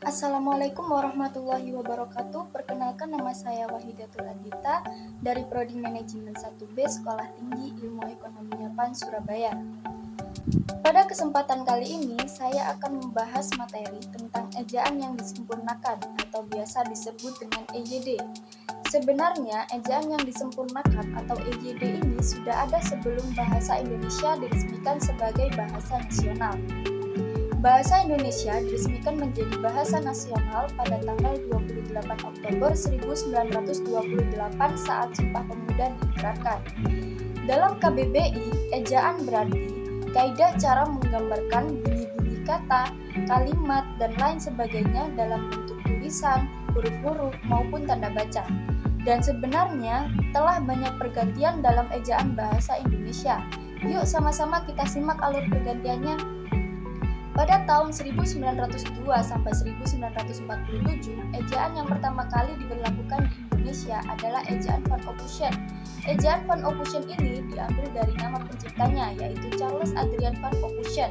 Assalamualaikum warahmatullahi wabarakatuh. Perkenalkan, nama saya Wahidatul Adita dari Prodi Manajemen 1B Sekolah Tinggi Ilmu Ekonomi PAN Surabaya. Pada kesempatan kali ini, saya akan membahas materi tentang ejaan yang disempurnakan atau biasa disebut dengan EYD. Sebenarnya, ejaan yang disempurnakan atau EYD ini sudah ada sebelum bahasa Indonesia diresmikan sebagai bahasa nasional. Bahasa Indonesia diresmikan menjadi bahasa nasional pada tanggal 28 Oktober 1928 saat Sumpah Pemuda diikrarkan. Dalam KBBI, ejaan berarti kaidah cara menggambarkan bunyi-bunyi kata, kalimat, dan lain sebagainya dalam bentuk tulisan, huruf-huruf, maupun tanda baca. Dan sebenarnya telah banyak pergantian dalam ejaan bahasa Indonesia. Yuk sama-sama kita simak alur pergantiannya. Pada tahun 1902 sampai 1947, ejaan yang pertama kali diberlakukan di Indonesia adalah ejaan Van Ophusen. Ejaan Van Ophusen ini diambil dari nama penciptanya, yaitu Charles Adrian Van Ophusen.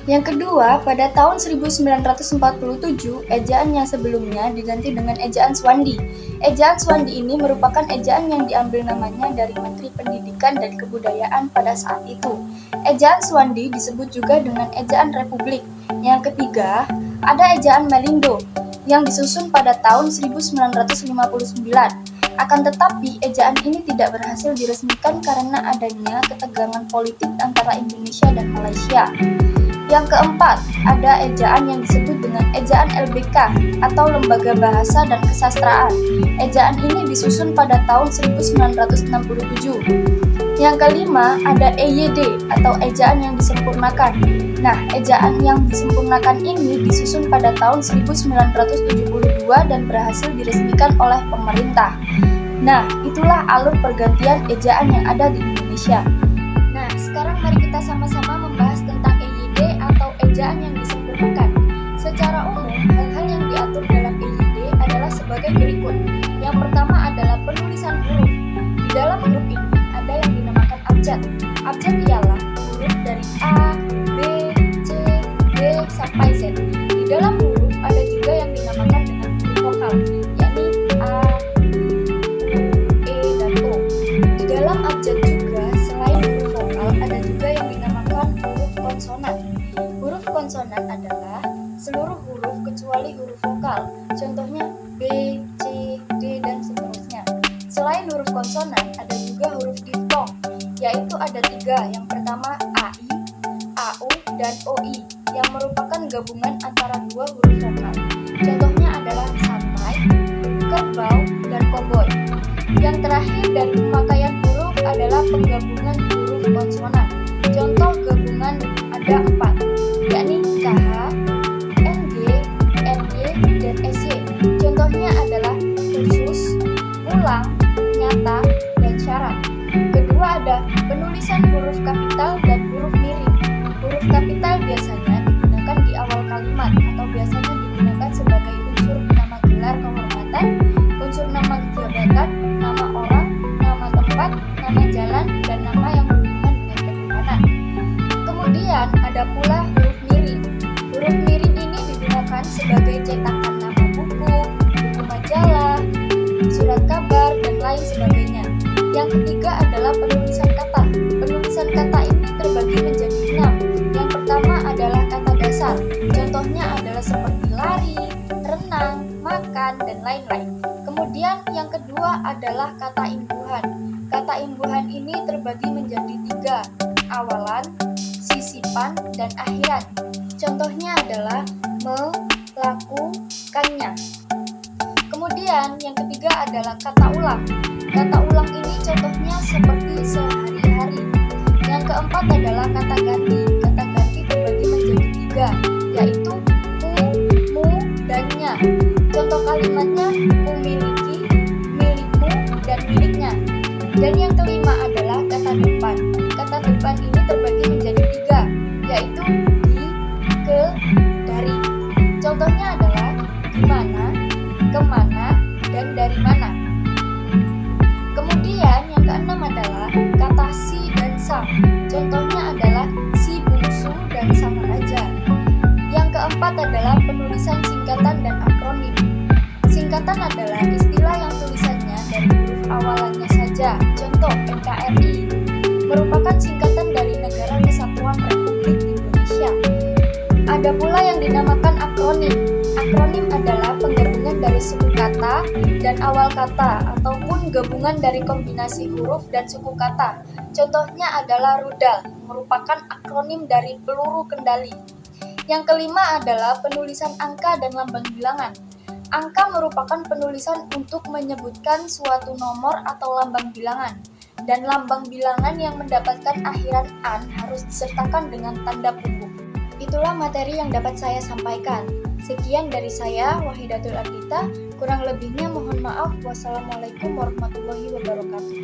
Yang kedua, pada tahun 1947, ejaan yang sebelumnya diganti dengan ejaan Swandi. Ejaan Swandi ini merupakan ejaan yang diambil namanya dari Menteri Pendidikan dan Kebudayaan pada saat itu. Ejaan Swandi disebut juga dengan ejaan Republik. Yang ketiga, ada ejaan Melindo yang disusun pada tahun 1959. Akan tetapi, ejaan ini tidak berhasil diresmikan karena adanya ketegangan politik antara Indonesia dan Malaysia. Yang keempat, ada ejaan yang disebut dengan ejaan LBK atau Lembaga Bahasa dan Kesastraan. Ejaan ini disusun pada tahun 1967. Yang kelima, ada EYD atau ejaan yang disempurnakan. Nah, ejaan yang disempurnakan ini disusun pada tahun 1972 dan berhasil diresmikan oleh pemerintah. Nah, itulah alur pergantian ejaan yang ada di Indonesia. Nah, sekarang mari kita sama-sama membahas tentang EYD atau ejaan yang disempurnakan. Secara umum, hal-hal yang diatur dalam EYD adalah sebagai berikut. Yang pertama adalah penulisan huruf. Di dalam huruf ini ada yang dinamakan abjad. Abjad ialah huruf dari A, B, C, D, sampai Z. Di dalam huruf ada juga yang dinamakan dengan huruf vokal, yakni A, U, E, dan O. Di dalam abjad juga, selain huruf vokal, ada juga yang dinamakan huruf konsonan. Huruf konsonan adalah seluruh huruf kecuali huruf vokal. Contohnya B, C, D, dan seterusnya. Selain huruf konsonan, ada juga huruf diftong, yaitu ada 3. Yang pertama AI, AU, dan OI, yang merupakan gabungan antara 2 huruf vokal. Contohnya adalah santai, kerbau, dan koboi. Yang terakhir dari pemakaian huruf adalah penggabungan huruf konsonan. Contoh gabungan ada 4, yakni KH, NG, NY, dan SY. Contohnya adalah khusus, ulang, nyata, dan syarat. Kedua ada penulisan huruf kapital dan huruf miring. Huruf kapital biasanya digunakan di awal kalimat atau biasanya digunakan sebagai unsur nama gelar kehormatan, unsur nama jabatan, nama orang, nama tempat, nama jalan, dan nama yang berhubungan dengan ketuhanan. Kemudian ada pula huruf miring. Huruf miring ini digunakan sebagai cetakan nama buku, buku majalah, surat kabar, dan lain sebagainya. Yang ketiga adalah penulisan kata. Penulisan kata ini terbagi menjadi 6. Yang pertama adalah kata dasar. Contohnya adalah seperti lari, renang, makan, dan lain-lain. Kemudian yang kedua adalah kata imbuhan. Kata imbuhan ini terbagi menjadi 3. Awalan, sisipan, dan akhiran. Contohnya adalah melakukannya. Kemudian yang ketiga adalah kata ulang. Kata ulang ini contohnya seperti sehari-hari. Yang keempat adalah kata ganti. Kata ganti terbagi menjadi 3, yaitu ku, mu, dan nya. Contoh kalimatnya ku miliki, milikmu, dan miliknya. Dan yang kelima adalah kata depan. Kata depan ini terbagi menjadi 3, yaitu di, ke, dari. Contohnya adalah di mana, kemana, dan dari mana. Kemudian yang keenam adalah kata si dan sang. Contohnya adalah si bungsu dan sang raja. Yang keempat adalah penulisan singkatan Singkatan adalah istilah yang tulisannya dari huruf awalannya saja. Contoh, NKRI merupakan singkatan dari Negara Kesatuan Republik Indonesia. Ada pula yang dinamakan akronim. Akronim adalah penggabungan dari suku kata dan awal kata, ataupun gabungan dari kombinasi huruf dan suku kata. Contohnya adalah rudal, merupakan akronim dari peluru kendali. Yang kelima adalah penulisan angka dan lambang bilangan. Angka merupakan penulisan untuk menyebutkan suatu nomor atau lambang bilangan, dan lambang bilangan yang mendapatkan akhiran an harus disertakan dengan tanda punggung. Itulah materi yang dapat saya sampaikan. Sekian dari saya, Wahidatul Ardita. Kurang lebihnya mohon maaf. Wassalamualaikum warahmatullahi wabarakatuh.